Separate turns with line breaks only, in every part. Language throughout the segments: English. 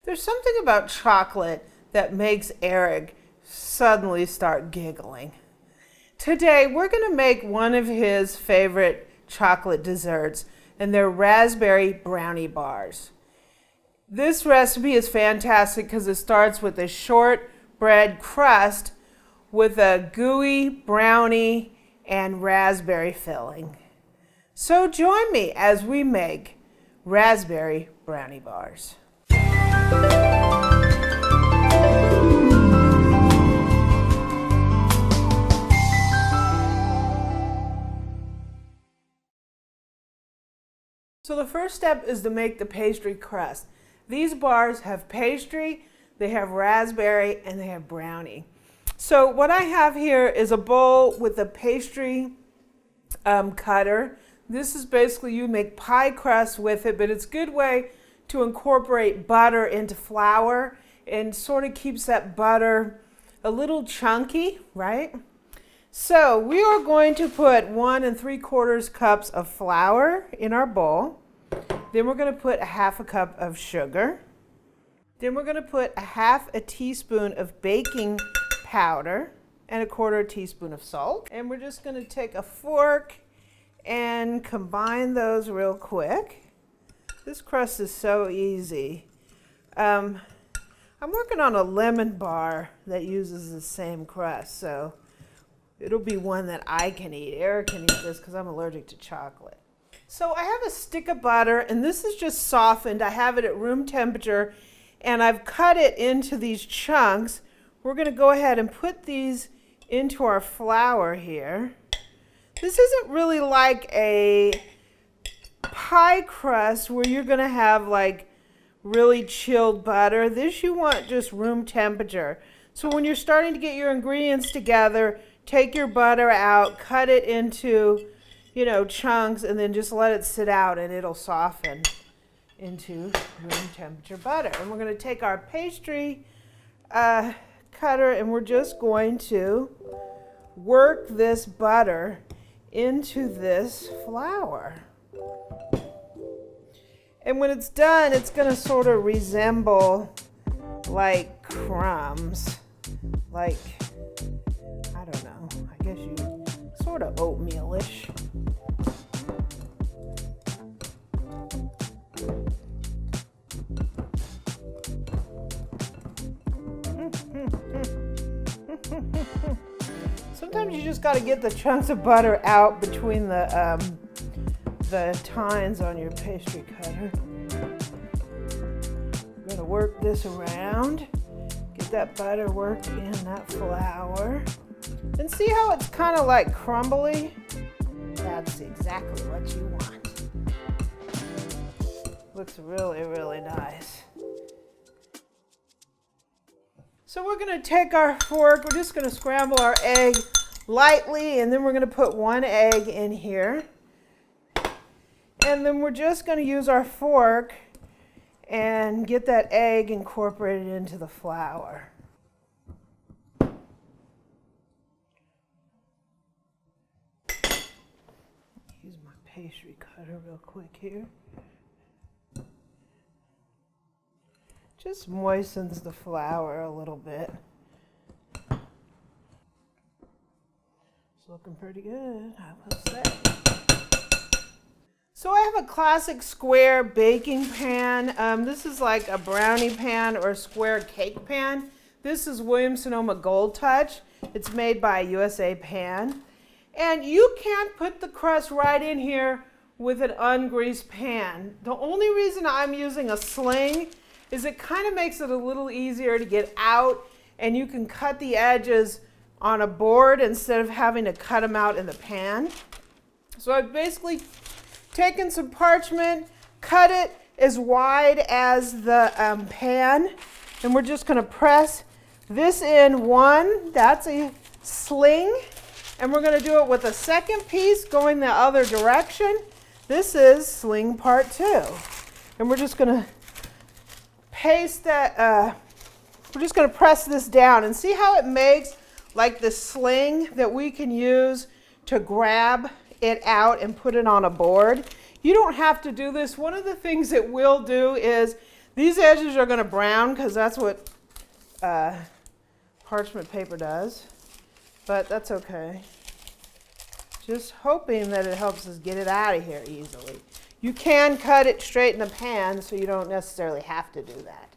There's something about chocolate that makes Eric suddenly start giggling. Today, we're going to make one of his favorite chocolate desserts, and they're Raspberry Brownie Bars. This recipe is fantastic because it starts with a shortbread crust with a gooey brownie and raspberry filling. So join me as we make Raspberry Brownie Bars. So the first step is to make the pastry crust. These bars have pastry, they have raspberry, and they have brownie. So what I have here is a bowl with a pastry cutter. This is basically, you make pie crust with it, but it's a good way to incorporate butter into flour and sort of keeps that butter a little chunky, right? So we are going to put 1 3/4 cups of flour in our bowl. Then we're going to put 1/2 cup of sugar. Then we're going to put 1/2 teaspoon of baking powder and 1/4 teaspoon of salt. And we're just going to take a fork and combine those real quick. This crust is so easy. I'm working on a lemon bar that uses the same crust, so it'll be one that I can eat. Eric can eat this because I'm allergic to chocolate. So I have a stick of butter, and this is just softened. I have it at room temperature, and I've cut it into these chunks. We're going to go ahead and put these into our flour here. This isn't really like a pie crust where you're going to have like really chilled butter. This you want just room temperature. So when you're starting to get your ingredients together, take your butter out, cut it into chunks, and then just let it sit out and it'll soften into room temperature butter. And we're going to take our pastry cutter and we're just going to work this butter into this flour. And when it's done, it's going to sort of resemble like crumbs, like, I don't know, I guess you sort of oatmeal-ish. Sometimes you just got to get the chunks of butter out between the tines on your pastry cutter. We're going to work this around, get that butter worked in that flour, and see how it's kind of like crumbly? That's exactly what you want. Looks really, really nice. So we're going to take our fork, we're just going to scramble our egg lightly, and then we're going to put 1 egg in here. And then we're just going to use our fork and get that egg incorporated into the flour. Use my pastry cutter real quick here. Just moistens the flour a little bit. It's looking pretty good, I will say. So I have a classic square baking pan. This is like a brownie pan or a square cake pan. This is Williams-Sonoma Gold Touch. It's made by USA Pan. And you can't put the crust right in here with an ungreased pan. The only reason I'm using a sling is it kind of makes it a little easier to get out, and you can cut the edges on a board instead of having to cut them out in the pan. So I've basically taken some parchment, cut it as wide as the pan, and we're just going to press this in one. That's a sling, and we're going to do it with a second piece going the other direction. This is sling part 2, and we're just going to paste that, we're just going to press this down and see how it makes like the sling that we can use to grab it out and put it on a board. You don't have to do this. One of the things it will do is These edges are going to brown because that's what parchment paper does, but that's okay. Just hoping that it helps us get it out of here easily. You can cut it straight in the pan, so you don't necessarily have to do that.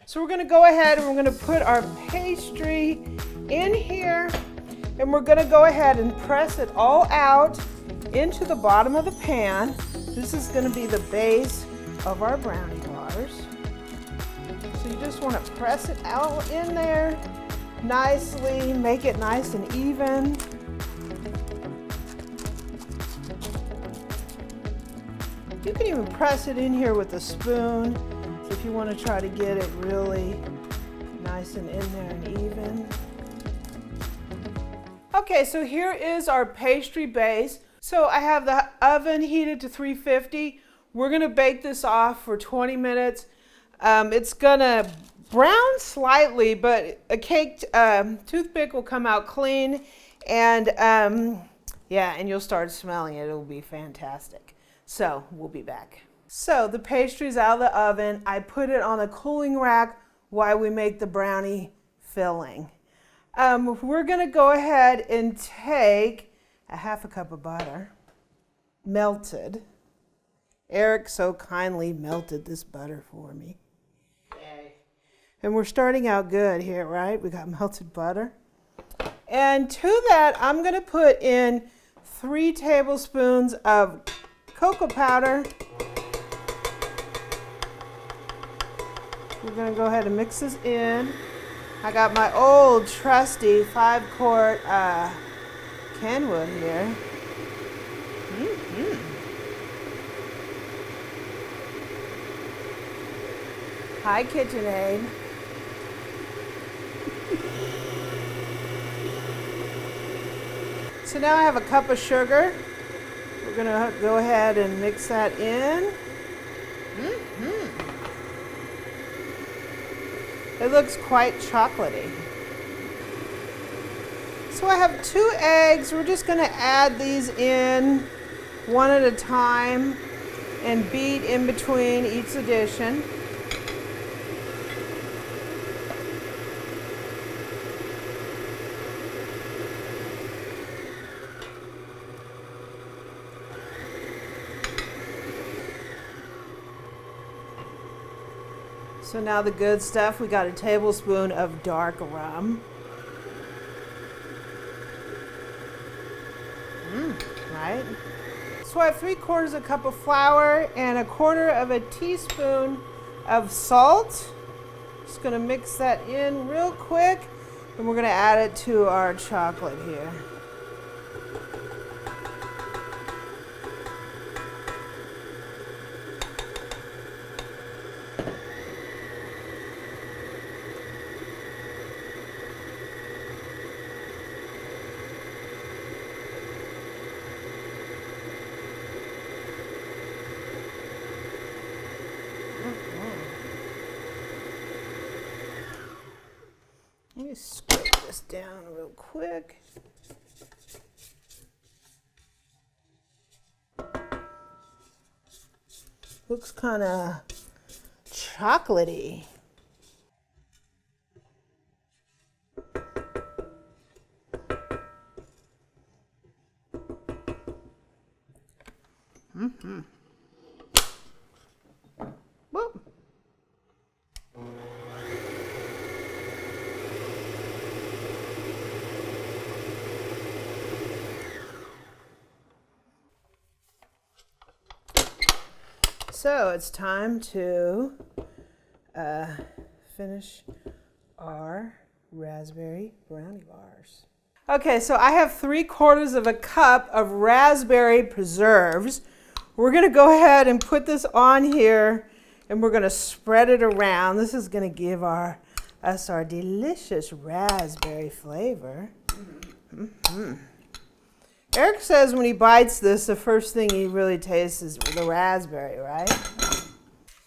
So we're going to go ahead and we're going to put our pastry in here, and we're going to go ahead and press it all out into the bottom of the pan. This is going to be the base of our brownie bars. So you just want to press it out in there nicely, make it nice and even. You can even press it in here with a spoon if you want to try to get it really nice and in there and even. Okay, so here is our pastry base. So I have the oven heated to 350. We're going to bake this off for 20 minutes. It's going to brown slightly, but a caked toothpick will come out clean, and yeah, and you'll start smelling it. It'll be fantastic. So we'll be back. So the pastry's out of the oven. I put it on a cooling rack while we make the brownie filling. We're going to go ahead and take a half a cup of butter, melted. Eric so kindly melted this butter for me. Yay. And we're starting out good here, right? We got melted butter. And to that, I'm going to put in 3 tablespoons of cocoa powder. We're going to go ahead and mix this in. I got my old trusty 5-quart Kenwood here. Hi, KitchenAid. So now I have a cup of sugar. We're going to go ahead and mix that in. It looks quite chocolatey. So I have 2 eggs. We're just going to add these in one at a time and beat in between each addition. So now the good stuff, we got a tablespoon of dark rum. Right? So I have 3/4 cup of flour and 1/4 teaspoon of salt. Just gonna mix that in real quick, and we're gonna add it to our chocolate here. Let me scrape this down real quick. Looks kind of chocolatey. Whoop. So it's time to finish our raspberry brownie bars. Okay, so I have 3/4 cup of raspberry preserves. We're going to go ahead and put this on here, and we're going to spread it around. This is going to give us our delicious raspberry flavor. Eric says when he bites this, the first thing he really tastes is the raspberry, right?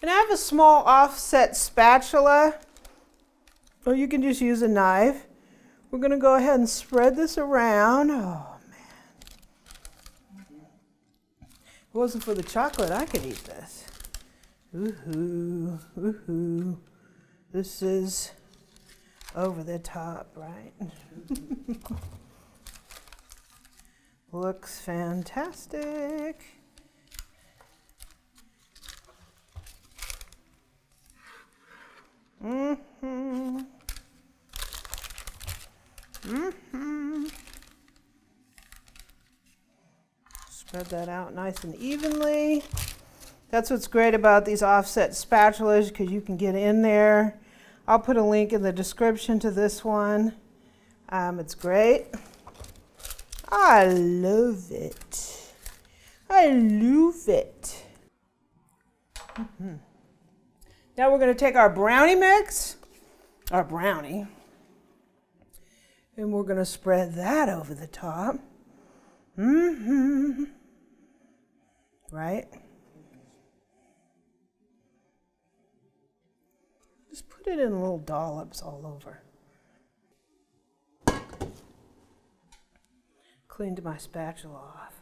And I have a small offset spatula, or you can just use a knife. We're going to go ahead and spread this around. Oh, man. If it wasn't for the chocolate, I could eat this. Woohoo, woohoo. This is over the top, right? Looks fantastic. Spread that out nice and evenly. That's what's great about these offset spatulas, because you can get in there. I'll put a link in the description to this one. It's great. I love it. I love it. Now we're going to take our brownie mix, our brownie, and we're going to spread that over the top. Right? Just put it in little dollops all over. Cleaned my spatula off.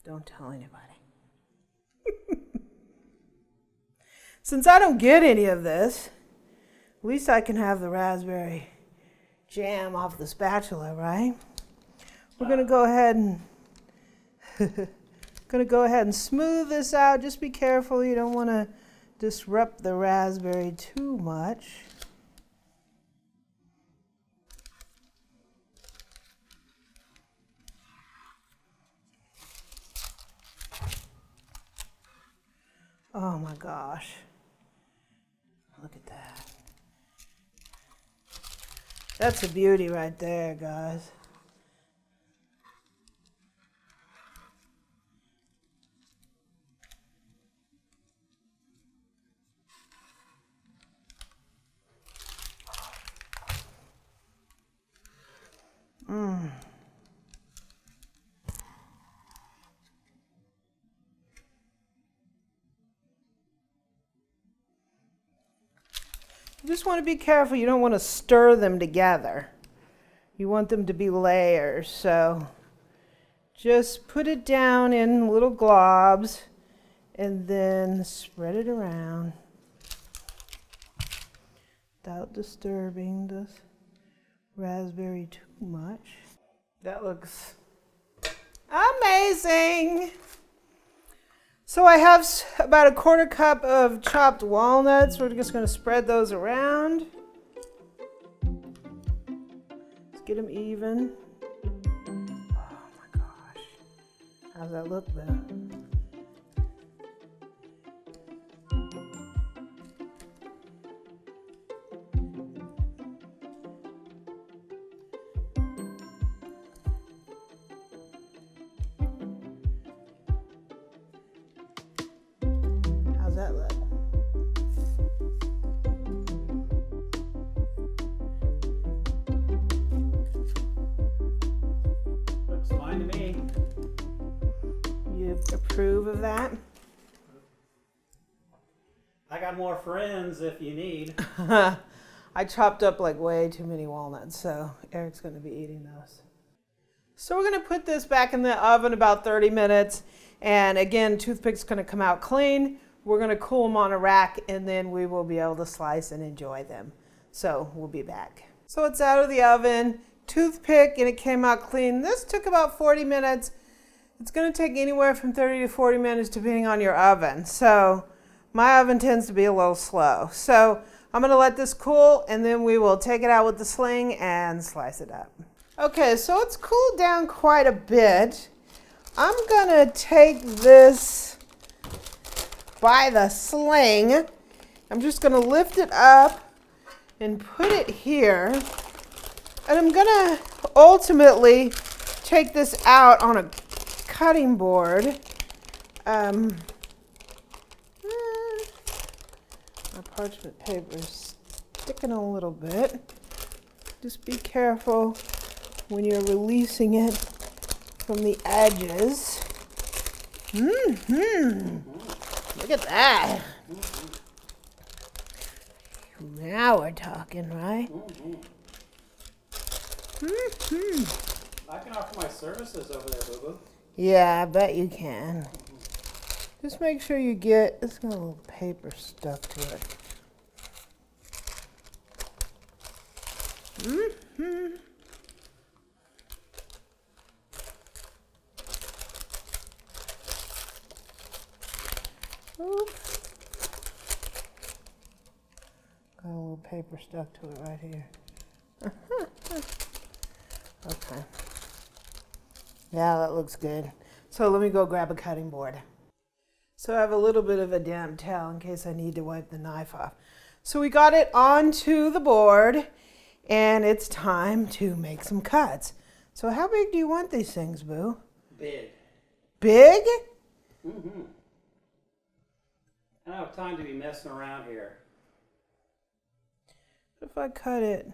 Don't tell anybody. Since I don't get any of this, at least I can have the raspberry jam off the spatula, right? We're gonna go ahead and smooth this out. Just be careful, you don't want to disrupt the raspberry too much. Oh my gosh. Look at that. That's a beauty right there, guys. You just want to be careful. You don't want to stir them together. You want them to be layers. So just put it down in little globs and then spread it around without disturbing the raspberry too much. That looks amazing. So I have about a 1/4 cup of chopped walnuts. We're just going to spread those around. Let's get them even. Oh my gosh. How's that look though? How's that look?
Looks fine to me.
You approve of that?
I got more friends if you need.
I chopped up like way too many walnuts, so Eric's going to be eating those. So we're going to put this back in the oven about 30 minutes. And again, toothpick's going to come out clean. We're going to cool them on a rack, and then we will be able to slice and enjoy them. So we'll be back. So it's out of the oven, toothpick, and it came out clean. This took about 40 minutes. It's going to take anywhere from 30 to 40 minutes depending on your oven. So my oven tends to be a little slow. So I'm going to let this cool, and then we will take it out with the sling and slice it up. Okay, so it's cooled down quite a bit. I'm going to take this by the sling. I'm just going to lift it up and put it here. And I'm going to ultimately take this out on a cutting board. My parchment paper is sticking a little bit. Just be careful when you're releasing it from the edges. Look at that. Now we're talking, right?
I can offer my services over there, boo-boo.
Yeah, I bet you can. Just make sure you get, it's got a little paper stuck to it. Mm-hmm. Oops. Got a little paper stuck to it right here. Okay. Yeah, that looks good. So let me go grab a cutting board. So I have a little bit of a damp towel in case I need to wipe the knife off. So we got it onto the board and it's time to make some cuts. So how big do you want these things, Boo?
Big.
Big?
Mm-hmm. I don't have time to be messing around here.
If I cut it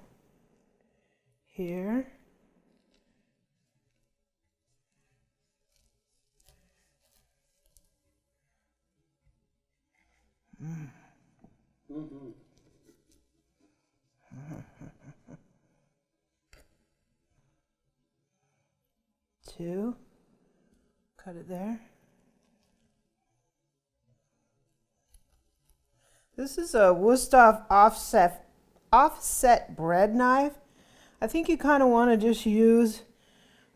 here.
Mm-hmm.
Two. Cut it there. This is a Wusthof offset bread knife. I think you kind of want to just use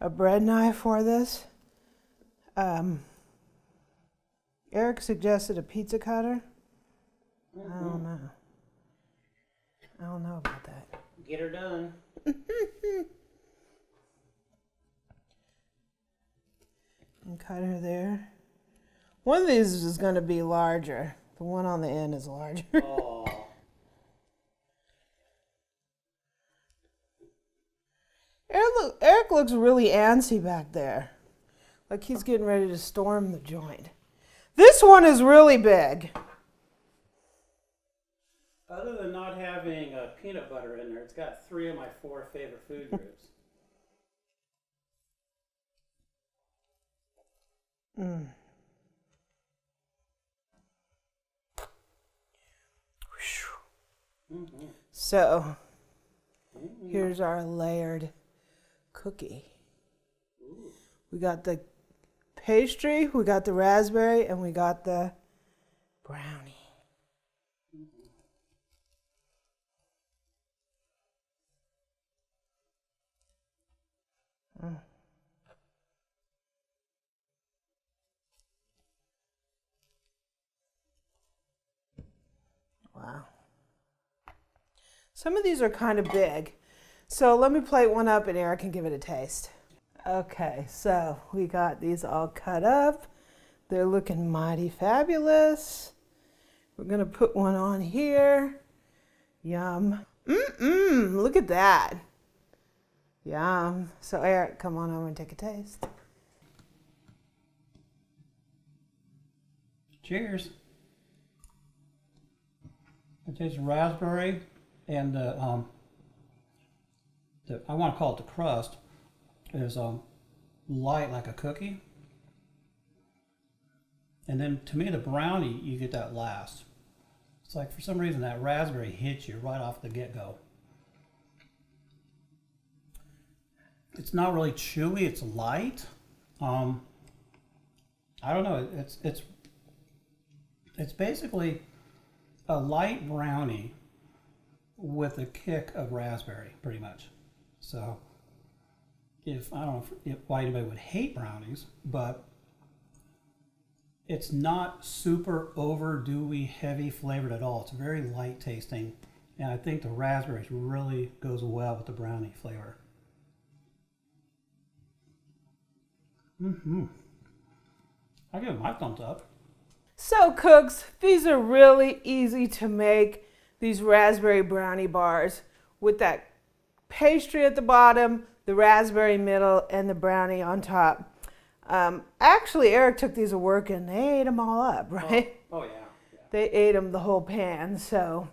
a bread knife for this. Eric suggested a pizza cutter.
Mm-hmm.
I don't know. I don't know about that.
Get her done.
And cut her there. One of these is going to be larger. The one on the end is larger.
Oh.
Eric looks really antsy back there. Like he's getting ready to storm the joint. This one is really big.
Other than not having peanut butter in there, it's got 3 of my 4 favorite food groups.
Mm.
Mm-hmm.
So,
Mm-hmm.
here's our layered cookie.
Ooh.
We got the pastry, we got the raspberry, and we got the brownie. Mm. Wow. Some of these are kind of big. So let me plate one up and Eric can give it a taste. Okay, so we got these all cut up. They're looking mighty fabulous. We're gonna put one on here. Yum. Look at that. Yum. So Eric, come on over and take a taste.
Cheers. It tastes raspberry and I want to call it the crust is light like a cookie. And then to me the brownie, you get that last. It's like for some reason that raspberry hits you right off the get-go. It's not really chewy, it's light. I don't know, it's basically a light brownie with a kick of raspberry, pretty much. So, I don't know why anybody would hate brownies, but it's not super overdewy, heavy flavored at all. It's very light tasting, and I think the raspberries really goes well with the brownie flavor. I give it my thumbs up.
So cooks, these are really easy to make, these raspberry brownie bars with that pastry at the bottom, the raspberry middle, and the brownie on top. Actually, Eric took these to work and they ate them all up, right?
Oh yeah.
They ate them the whole pan, so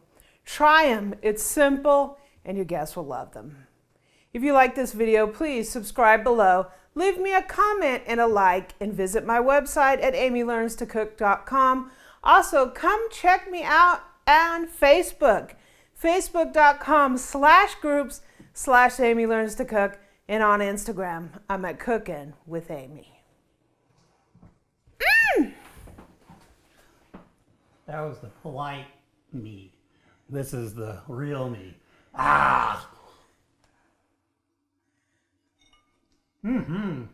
try them. It's simple and your guests will love them. If you like this video, please subscribe below, leave me a comment and a like, and visit my website at amylearnstocook.com. Also, come check me out on Facebook, facebook.com/groups/amylearnstocook, and on Instagram, I'm at Cookin' with Amy.
That was the polite me. This is the real me. Ah! Mm-hmm.